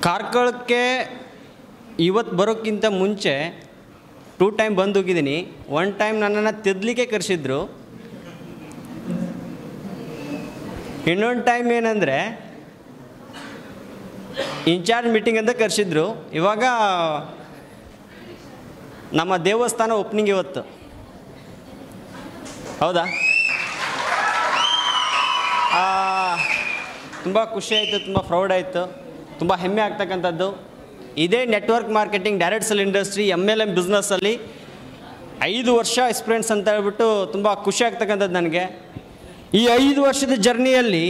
ಕಾರ್ಕಳಕ್ಕೆ ಇವತ್ತು ಬರೋಕ್ಕಿಂತ ಮುಂಚೆ 2 ಟೈಮ್ ಬಂದು ಹೋಗಿದ್ದೀನಿ. 1 ಟೈಮ್ ನನ್ನನ್ನು ತಿದ್ದಲಿಕ್ಕೆ ಕರೆಸಿದ್ರು. ಇನ್ನೊಂದು ಟೈಮ್ ಏನಂದರೆ ಇನ್ಚಾರ್ಜ್ ಮೀಟಿಂಗ್ ಅಂತ ಕರೆಸಿದ್ರು. ಇವಾಗ ನಮ್ಮ ದೇವಸ್ಥಾನ ಓಪನಿಂಗ್ ಇವತ್ತು. ಹೌದಾ? ತುಂಬ ಖುಷಿ ಆಯಿತು, ತುಂಬ ಪ್ರೌಡ್ ಆಯಿತು, ತುಂಬ ಹೆಮ್ಮೆ ಆಗ್ತಕ್ಕಂಥದ್ದು. ಇದೇ network marketing direct cell industry MLM ಬಿಸ್ನೆಸ್ಸಲ್ಲಿ 5 ವರ್ಷ ಎಕ್ಸ್ಪೀರಿಯೆನ್ಸ್ ಅಂತ ಹೇಳ್ಬಿಟ್ಟು ತುಂಬ ಖುಷಿ ಆಗ್ತಕ್ಕಂಥದ್ದು ನನಗೆ. ಈ 5 ವರ್ಷದ ಜರ್ನಿಯಲ್ಲಿ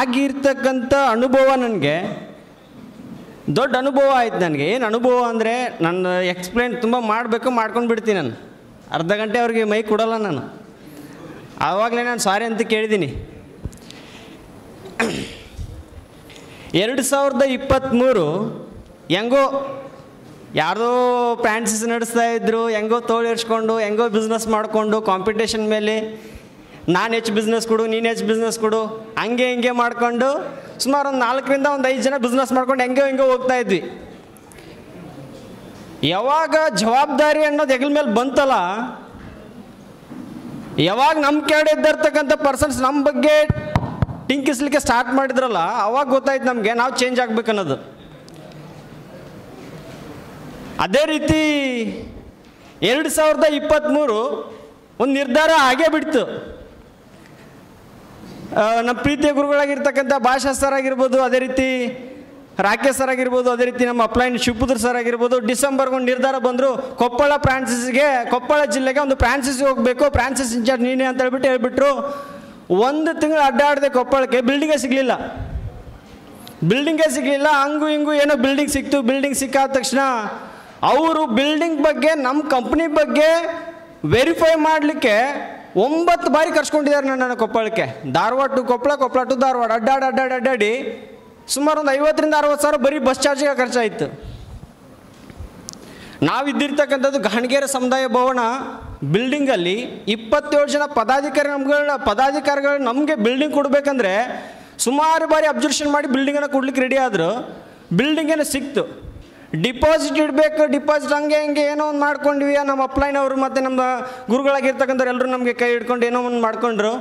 ಆಗಿರ್ತಕ್ಕಂಥ ಅನುಭವ ನನಗೆ ದೊಡ್ಡ ಅನುಭವ ಆಯ್ತು. ನನಗೆ ಏನು ಅನುಭವ ಅಂದರೆ, ನಾನು ಎಕ್ಸ್ಪ್ಲೇನ್ ತುಂಬ ಮಾಡಬೇಕು, ಮಾಡ್ಕೊಂಡು ಬಿಡ್ತೀನಿ. ನಾನು ಅರ್ಧ ಗಂಟೆ ಅವ್ರಿಗೆ ಮೈ ಕೊಡೋಲ್ಲ. ನಾನು ಆವಾಗಲೇ ನಾನು ಸಾರಿ ಅಂತ ಕೇಳಿದ್ದೀನಿ. 2023 ಹೆಂಗೋ ಯಾರ್ದೋ ಫ್ರಾಂಚೈಸಿ ನಡೆಸ್ತಾ ಇದ್ದರು, ಹೆಂಗೋ ತೋಳಿರ್ಸ್ಕೊಂಡು ಹೆಂಗೋ ಬಿಸ್ನೆಸ್ ಮಾಡಿಕೊಂಡು ಕಾಂಪಿಟೇಷನ್ ಮೇಲೆ ನಾನು ಹೆಚ್ಚು ಬಿಸ್ನೆಸ್ ಕೊಡು, ನೀನು ಹೆಚ್ಚು ಬಿಸ್ನೆಸ್ ಕೊಡು, ಹಂಗೆ ಹಿಂಗೆ ಮಾಡಿಕೊಂಡು ಸುಮಾರು ಒಂದು 4 ರಿಂದ 5 ಜನ ಬಿಸ್ನೆಸ್ ಮಾಡ್ಕೊಂಡು ಹೆಂಗೋ ಹೋಗ್ತಾ ಇದ್ವಿ. ಯಾವಾಗ ಜವಾಬ್ದಾರಿ ಅನ್ನೋದು ಹೆಗಲ ಮೇಲೆ ಬಂತಲ್ಲ, ಯಾವಾಗ ನಮ್ಮ ಕೆಳಗಡೆ ಇದ್ದಿರ್ತಕ್ಕಂಥ ಪರ್ಸನ್ಸ್ ನಮ್ಮ ಬಗ್ಗೆ ಟಿಂಕಿಸ್ಲಿಕ್ಕೆ ಸ್ಟಾರ್ಟ್ ಮಾಡಿದ್ರಲ್ಲ, ಅವಾಗ ಗೊತ್ತಾಯ್ತು ನಮಗೆ ನಾವು ಚೇಂಜ್ ಆಗ್ಬೇಕನ್ನೋದು. ಅದೇ ರೀತಿ 2023 ಒಂದು ನಿರ್ಧಾರ ಆಗೇ ಬಿಡ್ತು. ನಮ್ಮ ಪ್ರೀತಿಯ ಗುರುಗಳಾಗಿರ್ತಕ್ಕಂಥ ಭಾಷಾ ಸರ್ ಆಗಿರ್ಬೋದು, ಅದೇ ರೀತಿ ರಾಕೇಶ್ ಸರ್ ಆಗಿರ್ಬೋದು, ಅದೇ ರೀತಿ ನಮ್ಮ ಅಪ್ಲೈನ್ ಶಿವಪುತ್ರ ಸರ್ ಆಗಿರ್ಬೋದು, ಡಿಸೆಂಬರ್ಗೆ ಒಂದು ನಿರ್ಧಾರ ಬಂದರು, ಕೊಪ್ಪಳ ಜಿಲ್ಲೆಗೆ ಒಂದು ಫ್ರಾಂಚೈಸಿ ಹೋಗಬೇಕು, ಫ್ರಾಂಚೈಸಿ ಇನ್ಚಾರ್ಜ್ ನೀನೇ ಅಂತ ಹೇಳ್ಬಿಟ್ರು. 1 ತಿಂಗಳು ಅಡ್ಡಾಡಿದೆ ಕೊಪ್ಪಳಕ್ಕೆ, ಬಿಲ್ಡಿಂಗೇ ಸಿಗಲಿಲ್ಲ. ಹಂಗೂ ಹಿಂಗೂ ಏನೋ ಬಿಲ್ಡಿಂಗ್ ಸಿಕ್ತು. ಬಿಲ್ಡಿಂಗ್ ಸಿಕ್ಕಾದ ತಕ್ಷಣ ಅವರು ಬಿಲ್ಡಿಂಗ್ ಬಗ್ಗೆ, ನಮ್ಮ ಕಂಪ್ನಿ ಬಗ್ಗೆ ವೆರಿಫೈ ಮಾಡಲಿಕ್ಕೆ 9 ಬಾರಿ ಕರ್ಸ್ಕೊಂಡಿದ್ದಾರೆ ನನ್ನನ್ನು ಕೊಪ್ಪಳಕ್ಕೆ. ಧಾರವಾಡ ಟು ಕೊಪ್ಪಳ, ಕೊಪ್ಪಳ ಟು ಧಾರವಾಡ ಅಡ್ಡಾಡಿ ಸುಮಾರು ಒಂದು 50 ರಿಂದ 60 ಸಾವಿರ ಬರೀ ಬಸ್ ಚಾರ್ಜಿಗೆ ಖರ್ಚಾಯಿತು. ನಾವಿದ್ದಿರ್ತಕ್ಕಂಥದ್ದು ಗಾಣಿಗೆರೆ ಸಮುದಾಯ ಭವನ ಬಿಲ್ಡಿಂಗಲ್ಲಿ 27 ಜನ ಪದಾಧಿಕಾರಿಗಳು ನಮಗೆ ಬಿಲ್ಡಿಂಗ್ ಕೊಡಬೇಕಂದ್ರೆ ಸುಮಾರು ಬಾರಿ ಅಬ್ಸರ್ವೇಷನ್ ಮಾಡಿ ಬಿಲ್ಡಿಂಗನ್ನು ಕೊಡ್ಲಿಕ್ಕೆ ರೆಡಿ ಆದರು. ಬಿಲ್ಡಿಂಗ್ ಏನೋ ಸಿಕ್ತು. ಡಿಪಾಸಿಟ್ ಇಡಬೇಕು, ಡಿಪಾಸಿಟ್ ಹಂಗೆ ಏನೋ ಒಂದು ಮಾಡ್ಕೊಂಡ್ವಿ. ನಮ್ಮ ಅಪ್ಲೈನ್ ಅವರು ಮತ್ತು ನಮ್ಮ ಗುರುಗಳಾಗಿರ್ತಕ್ಕಂಥವ್ರು ಎಲ್ಲರೂ ನಮಗೆ ಕೈ ಹಿಡ್ಕೊಂಡು ಏನೋ ಒಂದು ಮಾಡ್ಕೊಂಡ್ರು.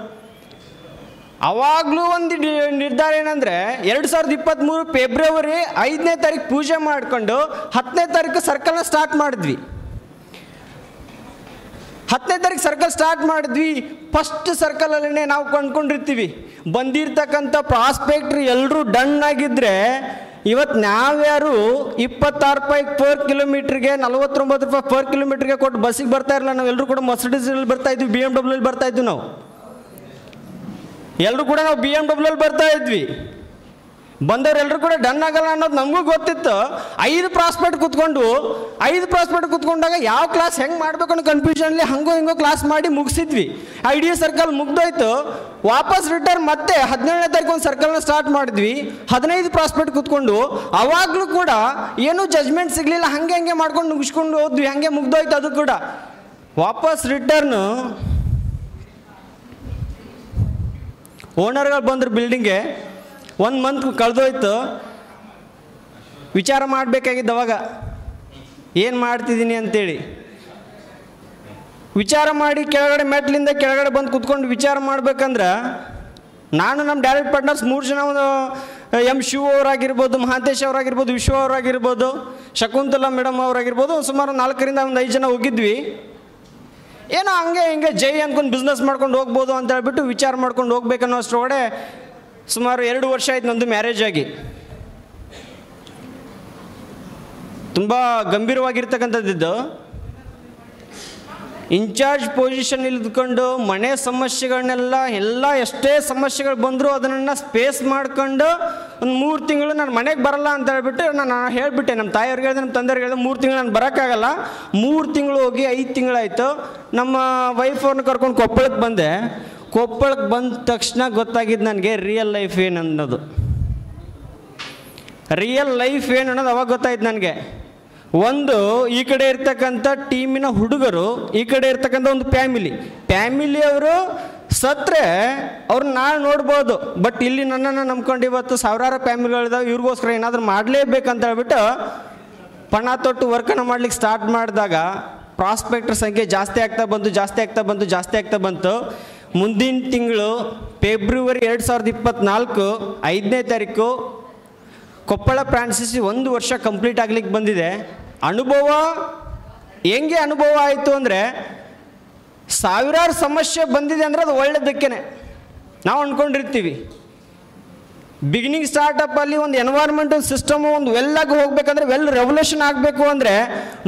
ಅವಾಗಲೂ ಒಂದು ನಿರ್ಧಾರ ಏನಂದರೆ, 2023 ಫೆಬ್ರವರಿ 5ನೇ ತಾರೀಕು ಪೂಜೆ ಮಾಡಿಕೊಂಡು 10ನೇ ತಾರೀಕು ಸರ್ಕಲ್ನ ಸ್ಟಾರ್ಟ್ ಮಾಡಿದ್ವಿ. 10ನೇ ತಾರೀಕು ಸರ್ಕಲ್ ಸ್ಟಾರ್ಟ್ ಮಾಡಿದ್ವಿ. ಫಸ್ಟ್ ಸರ್ಕಲಲ್ಲೇ ನಾವು ಕೊಂಡ್ಕೊಂಡಿರ್ತೀವಿ. ಬಂದಿರ್ತಕ್ಕಂಥ ಪ್ರಾಸ್ಪೆಕ್ಟ್ರಿ ಎಲ್ಲರೂ ಡನ್ ಆಗಿದ್ದರೆ ಇವತ್ತು ನಾವ್ಯಾರು 26 ರೂಪಾಯಿ ಪರ್ ಕಿಲೋಮೀಟ್ರಿಗೆ, 49 ರೂಪಾಯಿ ಪರ್ ಕಿಲೋಮೀಟ್ರಿಗೆ ಕೊಟ್ಟು ಬಸ್ಸಿಗೆ ಬರ್ತಾ ಇರಲಿಲ್ಲ. ನಾವೆಲ್ಲರೂ ಕೂಡ ಮರ್ಸಿಡೀಸಲ್ಲಿ ಬರ್ತಾ ಇದ್ವಿ, BMW ಬರ್ತಾ ಇದ್ವಿ. ಎಲ್ಲರೂ ಕೂಡ ನಾವು BMW ಬರ್ತಾ ಇದ್ವಿ. ಬಂದವರೆಲ್ಲರೂ ಕೂಡ ಡನ್ ಆಗಲ್ಲ ಅನ್ನೋದು ನಮಗೂ ಗೊತ್ತಿತ್ತು. 5 ಪ್ರಾಸ್ಪೆಕ್ಟ್ ಕೂತ್ಕೊಂಡಾಗ ಯಾವ ಕ್ಲಾಸ್ ಹೆಂಗೆ ಮಾಡಬೇಕು ಅನ್ನೋ ಕನ್ಫ್ಯೂಷನ್ಲಿ ಹಿಂಗೋ ಕ್ಲಾಸ್ ಮಾಡಿ ಮುಗಿಸಿದ್ವಿ. Idea circle ಮುಗ್ದೋಯ್ತು. ವಾಪಸ್ ರಿಟರ್ನ್ ಮತ್ತೆ 17ನೇ ತಾರೀಕು ಒಂದು ಸರ್ಕಲ್ನ ಸ್ಟಾರ್ಟ್ ಮಾಡಿದ್ವಿ. 15 ಪ್ರಾಸ್ಪೆಕ್ಟ್ ಕೂತ್ಕೊಂಡು ಅವಾಗಲೂ ಕೂಡ ಏನೂ ಜಜ್ಮೆಂಟ್ ಸಿಗಲಿಲ್ಲ. ಹಂಗೆ ಮಾಡ್ಕೊಂಡು ಮುಗಿಸ್ಕೊಂಡು ಹೋದ್ವಿ. ಹಂಗೆ ಮುಗ್ದೋಯ್ತು. ಅದು ಕೂಡ ವಾಪಸ್ ರಿಟರ್ನು ಓನರ್ಗಳು ಬಂದರು ಬಿಲ್ಡಿಂಗ್ಗೆ. 1 ಮಂತ್ ಕಳೆದೋಯ್ತು. ವಿಚಾರ ಮಾಡಬೇಕಾಗಿದ್ದು ಅವಾಗ ಏನು ಮಾಡ್ತಿದ್ದೀನಿ ಅಂತೇಳಿ ವಿಚಾರ ಮಾಡಿ ಕೆಳಗಡೆ ಮೆಟ್ಲಿಂದ ಕೆಳಗಡೆ ಬಂದು ಕೂತ್ಕೊಂಡು ವಿಚಾರ ಮಾಡ್ಬೇಕಂದ್ರೆ, ನಾನು ನಮ್ಮ ಡೈರೆಕ್ಟ್ ಪಾರ್ಟ್ನರ್ಸ್ 3 ಜನ, ಶಿವ ಅವರಾಗಿರ್ಬೋದು, ಮಹಾಂತೇಶ್ ಅವರಾಗಿರ್ಬೋದು, ವಿಶ್ವ ಅವರಾಗಿರ್ಬೋದು, ಶಕುಂತಲಾ ಮೇಡಮ್ ಅವರಾಗಿರ್ಬೋದು, ಸುಮಾರು 4 ರಿಂದ 5 ಜನ ಹೋಗಿದ್ವಿ. ಏನೋ ಹಂಗೆ ಜೈ ಅಂದ್ಕೊಂಡು ಬಿಸ್ನೆಸ್ ಮಾಡ್ಕೊಂಡು ಹೋಗ್ಬೋದು ಅಂತ ಹೇಳ್ಬಿಟ್ಟು ವಿಚಾರ ಮಾಡ್ಕೊಂಡು ಹೋಗ್ಬೇಕನ್ನೋ ಅಷ್ಟರೊಳಗಡೆ ಸುಮಾರು 2 ವರ್ಷ ಆಯ್ತು ನಂದು ಮ್ಯಾರೇಜ್ ಆಗಿ. ತುಂಬ ಗಂಭೀರವಾಗಿರ್ತಕ್ಕಂಥದ್ದು. ಇನ್ಚಾರ್ಜ್ ಪೊಸಿಷನ್ ಇದ್ಕೊಂಡು ಮನೆ ಸಮಸ್ಯೆಗಳನ್ನೆಲ್ಲ ಎಷ್ಟೇ ಸಮಸ್ಯೆಗಳು ಬಂದರೂ ಅದನ್ನು ಸ್ಪೇಸ್ ಮಾಡ್ಕೊಂಡು ಒಂದು 3 ತಿಂಗಳು ನಾನು ಮನೆಗೆ ಬರಲ್ಲ ಅಂತ ಹೇಳ್ಬಿಟ್ಟು ನಾನು ಹೇಳಿಬಿಟ್ಟೆ. ನಮ್ಮ ತಾಯಿಯವ್ರಿಗೆ ಹೇಳಿದೆ, ನಮ್ಮ ತಂದೆಯವ್ರಿಗೆ ಹೇಳಿದೆ, 3 ತಿಂಗಳು ನಾನು ಬರೋಕ್ಕಾಗಲ್ಲ. 3 ತಿಂಗಳು ಹೋಗಿ 5 ತಿಂಗಳಾಯಿತು. ನಮ್ಮ ವೈಫ್ ಅವ್ರನ್ನ ಕರ್ಕೊಂಡು ಕೊಪ್ಪಳಕ್ಕೆ ಬಂದೆ. ಕೊಪ್ಪಳಕ್ಕೆ ಬಂದ ತಕ್ಷಣ ಗೊತ್ತಾಗಿದ್ದು ನನಗೆ ರಿಯಲ್ ಲೈಫ್ ಏನು ಅನ್ನೋದು. ಅವಾಗ ಗೊತ್ತಾಯ್ತು ನನಗೆ. ಒಂದು ಈ ಕಡೆ ಇರ್ತಕ್ಕಂಥ ಟೀಮಿನ ಹುಡುಗರು, ಈ ಕಡೆ ಇರ್ತಕ್ಕಂಥ ಒಂದು ಫ್ಯಾಮಿಲಿಯವರು ಸತ್ರೆ ಅವ್ರನ್ನ ನಾಳೆ ನೋಡ್ಬೋದು. ಬಟ್ ಇಲ್ಲಿ ನನ್ನನ್ನು ನಂಬ್ಕೊಂಡು ಇವತ್ತು ಸಾವಿರಾರು ಫ್ಯಾಮಿಲಿಗಳಿದಾವೆ, ಇವ್ರಿಗೋಸ್ಕರ ಏನಾದರೂ ಮಾಡಲೇಬೇಕಂತ ಹೇಳ್ಬಿಟ್ಟು ಪಣ ತೊಟ್ಟು ವರ್ಕನ್ನು ಮಾಡ್ಲಿಕ್ಕೆ ಸ್ಟಾರ್ಟ್ ಮಾಡಿದಾಗ ಪ್ರಾಸ್ಪೆಕ್ಟರ್ ಸಂಖ್ಯೆ ಜಾಸ್ತಿ ಆಗ್ತಾ ಬಂತು. ಮುಂದಿನ ತಿಂಗಳು ಫೆಬ್ರವರಿ 2024 5ನೇ ತಾರೀಕು ಕೊಪ್ಪಳ ಫ್ರಾಂಚೈಸಿ 1 ವರ್ಷ ಕಂಪ್ಲೀಟ್ ಆಗ್ಲಿಕ್ಕೆ ಬಂದಿದೆ. ಹೆಂಗೆ ಅನುಭವ ಆಯಿತು ಅಂದರೆ, ಸಾವಿರಾರು ಸಮಸ್ಯೆ ಬಂದಿದೆ ಅಂದರೆ ಅದು ಒಳ್ಳೆಯದಕ್ಕೇ ನಾವು ಅಂದ್ಕೊಂಡಿರ್ತೀವಿ. ಬಿಗಿನಿಂಗ್ ಸ್ಟಾರ್ಟಪ್ಪಲ್ಲಿ ಒಂದು ಎನ್ವೈರ್ಮೆಂಟ್, ಒಂದು ಸಿಸ್ಟಮು, ಒಂದು ವೆಲ್ಲಾಗಿ ಹೋಗ್ಬೇಕಂದ್ರೆ ರೆವಲ್ಯೂಷನ್ ಆಗಬೇಕು ಅಂದರೆ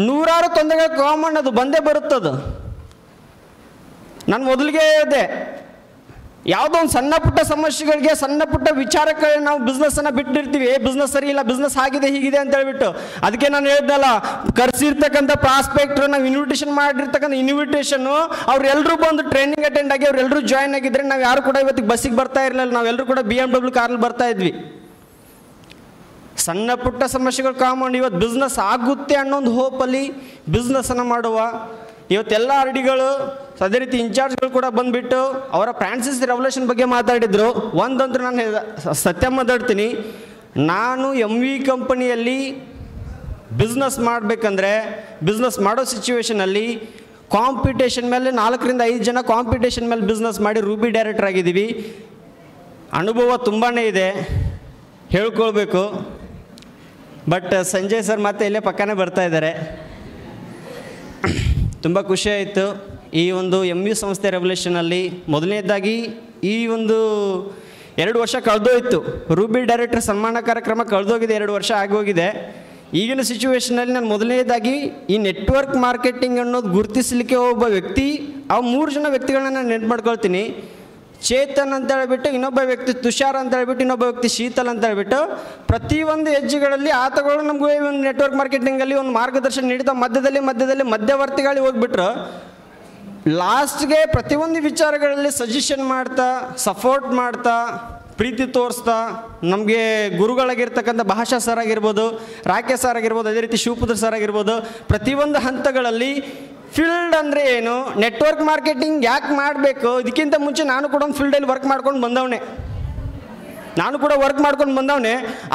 ನೂರಾರು ತೊಂದರೆಗಳು ಕಾಮನ್, ಅದು ಬಂದೇ ಬರುತ್ತದು. ನಾನು ಮೊದಲಿಗೆ ಹೇಳಿದೆ, ಯಾವುದೋ ಒಂದು ಸಣ್ಣ ಪುಟ್ಟ ಸಮಸ್ಯೆಗಳಿಗೆ, ಸಣ್ಣ ಪುಟ್ಟ ವಿಚಾರಕ್ಕೆ ನಾವು ಬಿಸ್ನೆಸ್ಸನ್ನು ಬಿಟ್ಟಿರ್ತೀವಿ. ಬಿಸ್ನೆಸ್ ಸರಿ ಇಲ್ಲ, ಬಿಸ್ನೆಸ್ ಆಗಿದೆ ಹೀಗಿದೆ ಅಂತ ಹೇಳ್ಬಿಟ್ಟು. ಅದಕ್ಕೆ ನಾನು ಹೇಳ್ದಲ್ಲ, ಕರೆಸಿರ್ತಕ್ಕಂಥ ಪ್ರಾಸ್ಪೆಕ್ಟ್ರು, ನಾವು ಇನ್ವಿಟೇಷನ್ ಮಾಡಿರ್ತಕ್ಕಂಥ ಇನ್ವಿಟೇಷನ್ನು ಅವರೆಲ್ಲರೂ ಬಂದು ಟ್ರೈನಿಂಗ್ ಅಟೆಂಡ್ ಆಗಿ ಅವರೆಲ್ಲರೂ ಜಾಯ್ನ್ ಆಗಿದ್ದರೆ ನಾವು ಯಾರು ಕೂಡ ಇವತ್ತಿಗೆ ಬಸ್ಸಿಗೆ ಬರ್ತಾ ಇರಲಿಲ್ಲ. ನಾವೆಲ್ಲರೂ ಕೂಡ BMW ಕಾರಲ್ಲಿ ಬರ್ತಾ ಇದ್ವಿ. ಸಣ್ಣ ಪುಟ್ಟ ಸಮಸ್ಯೆಗಳು ಕಾಮನ್. ಇವತ್ತು ಬಿಸ್ನೆಸ್ ಆಗುತ್ತೆ ಅನ್ನೋ ಒಂದು ಹೋಪಲ್ಲಿ ಬಿಸ್ನೆಸ್ಸನ್ನು ಮಾಡುವ ಇವತ್ತೆಲ್ಲ RDಗಳು, ಅದೇ ರೀತಿ ಇನ್ಚಾರ್ಜ್ಗಳು ಕೂಡ ಬಂದುಬಿಟ್ಟು ಅವರ ಫ್ರಾಂಚೈಸಿ ರೆವಲ್ಯೂಷನ್ ಬಗ್ಗೆ ಮಾತಾಡಿದರು. ಒಂದಂತೂ ನಾನು ಸತ್ಯ ಮಾತಾಡ್ತೀನಿ, ನಾನು MV ಕಂಪನಿಯಲ್ಲಿ ಬಿಸ್ನೆಸ್ ಮಾಡಬೇಕಂದ್ರೆ, ಬಿಸ್ನೆಸ್ ಮಾಡೋ ಸಿಚುವೇಷನಲ್ಲಿ ಕಾಂಪಿಟೇಷನ್ ಮೇಲೆ 4 ರಿಂದ 5 ಜನ ಕಾಂಪಿಟೇಷನ್ ಮೇಲೆ ಬಿಸ್ನೆಸ್ ಮಾಡಿ ರೂಬಿ ಡೈರೆಕ್ಟರ್ ಆಗಿದ್ದೀವಿ. ಅನುಭವ ತುಂಬಾ ಇದೆ, ಹೇಳ್ಕೊಳ್ಬೇಕು. ಬಟ್ ಸಂಜಯ್ ಸರ್ ಮತ್ತೆ ಇಲ್ಲೇ ಪಕ್ಕನೇ ಬರ್ತಾ ಇದ್ದಾರೆ. ತುಂಬ ಖುಷಿ ಆಯಿತು ಈ ಒಂದು MV ಸಂಸ್ಥೆ ರೆವಲ್ಯೂಷನಲ್ಲಿ. ಮೊದಲನೇದಾಗಿ ಈ ಒಂದು 2 ವರ್ಷ ಕಳೆದೋಯ್ತು. ರೂಬಿ ಡೈರೆಕ್ಟರ್ ಸನ್ಮಾನ ಕಾರ್ಯಕ್ರಮ ಕಳೆದೋಗಿದೆ, 2 ವರ್ಷ ಆಗೋಗಿದೆ. ಈಗಿನ ಸಿಚುವೇಷನಲ್ಲಿ ನಾನು ಮೊದಲನೇದಾಗಿ ಈ ನೆಟ್ವರ್ಕ್ ಮಾರ್ಕೆಟಿಂಗ್ ಅನ್ನೋದು ಗುರುತಿಸಲಿಕ್ಕೆ ಒಬ್ಬ ವ್ಯಕ್ತಿ, ಆ 3 ಜನ ವ್ಯಕ್ತಿಗಳನ್ನ ನಾನು ನೆನ್ಪು ಮಾಡ್ಕೊಳ್ತೀನಿ. ಚೇತನ್ ಅಂತ ಹೇಳ್ಬಿಟ್ಟು ಇನ್ನೊಬ್ಬ ವ್ಯಕ್ತಿ, ತುಷಾರ್ ಅಂತ ಹೇಳ್ಬಿಟ್ಟು ಇನ್ನೊಬ್ಬ ವ್ಯಕ್ತಿ, ಶೀತಲ್ ಅಂತ ಹೇಳ್ಬಿಟ್ಟು ಪ್ರತಿಯೊಂದು ಹೆಜ್ಜೆಗಳಲ್ಲಿ ಆತಗಳು ನಮಗೂ ಒಂದು ನೆಟ್ವರ್ಕ್ ಮಾರ್ಕೆಟಿಂಗಲ್ಲಿ ಒಂದು ಮಾರ್ಗದರ್ಶನ ನೀಡ್ತಾ ಮಧ್ಯದಲ್ಲಿ ಮಧ್ಯವರ್ತಿಗಳಿಗೆ ಹೋಗ್ಬಿಟ್ರು. ಲಾಸ್ಟ್ಗೆ ಪ್ರತಿಯೊಂದು ವಿಚಾರಗಳಲ್ಲಿ ಸಜೆಷನ್ ಮಾಡ್ತಾ, ಸಪೋರ್ಟ್ ಮಾಡ್ತಾ, ಪ್ರೀತಿ ತೋರಿಸ್ತಾ, ನಮಗೆ ಗುರುಗಳಾಗಿರ್ತಕ್ಕಂಥ ಭಾಷಾ ಸರ್ ಆಗಿರ್ಬೋದು, ರಾಕೇಶ್ ಸರ್ ಆಗಿರ್ಬೋದು, ಅದೇ ರೀತಿ ಶಿವಪುತ್ರ ಸರ್ ಆಗಿರ್ಬೋದು, ಪ್ರತಿಯೊಂದು ಹಂತಗಳಲ್ಲಿ ಫೀಲ್ಡ್ ಅಂದರೆ ಏನು, ನೆಟ್ವರ್ಕ್ ಮಾರ್ಕೆಟಿಂಗ್ ಯಾಕೆ ಮಾಡಬೇಕು, ಇದಕ್ಕಿಂತ ಮುಂಚೆ ನಾನು ಕೂಡ ಒಂದು ಫೀಲ್ಡಲ್ಲಿ ವರ್ಕ್ ಮಾಡ್ಕೊಂಡು ಬಂದವನೇ.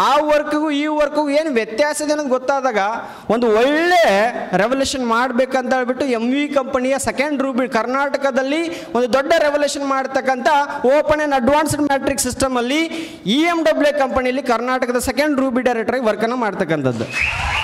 ಆ ವರ್ಕ್ಗೂ ಈ ವರ್ಕ್ಗೂ ಏನು ವ್ಯತ್ಯಾಸ ಇದೆ ಅನ್ನೋದು ಗೊತ್ತಾದಾಗ ಒಂದು ಒಳ್ಳೆ ರೆವಲ್ಯೂಷನ್ ಮಾಡಬೇಕಂತ ಹೇಳ್ಬಿಟ್ಟು MV ಕಂಪನಿಯ ಸೆಕೆಂಡ್ ರೂಬಿ ಕರ್ನಾಟಕದಲ್ಲಿ ಒಂದು ದೊಡ್ಡ ರೆವಲ್ಯೂಷನ್ ಮಾಡ್ತಕ್ಕಂಥ ಓಪನ್ ಆ್ಯಂಡ್ ಅಡ್ವಾನ್ಸ್ಡ್ ಮ್ಯಾಟ್ರಿಕ್ ಸಿಸ್ಟಮಲ್ಲಿ EMW ಕಂಪನಿಯಲ್ಲಿ ಕರ್ನಾಟಕದ ಸೆಕೆಂಡ್ ರೂಬಿ ಡೈರೆಕ್ಟರಾಗಿ ವರ್ಕನ್ನು ಮಾಡ್ತಕ್ಕಂಥದ್ದು.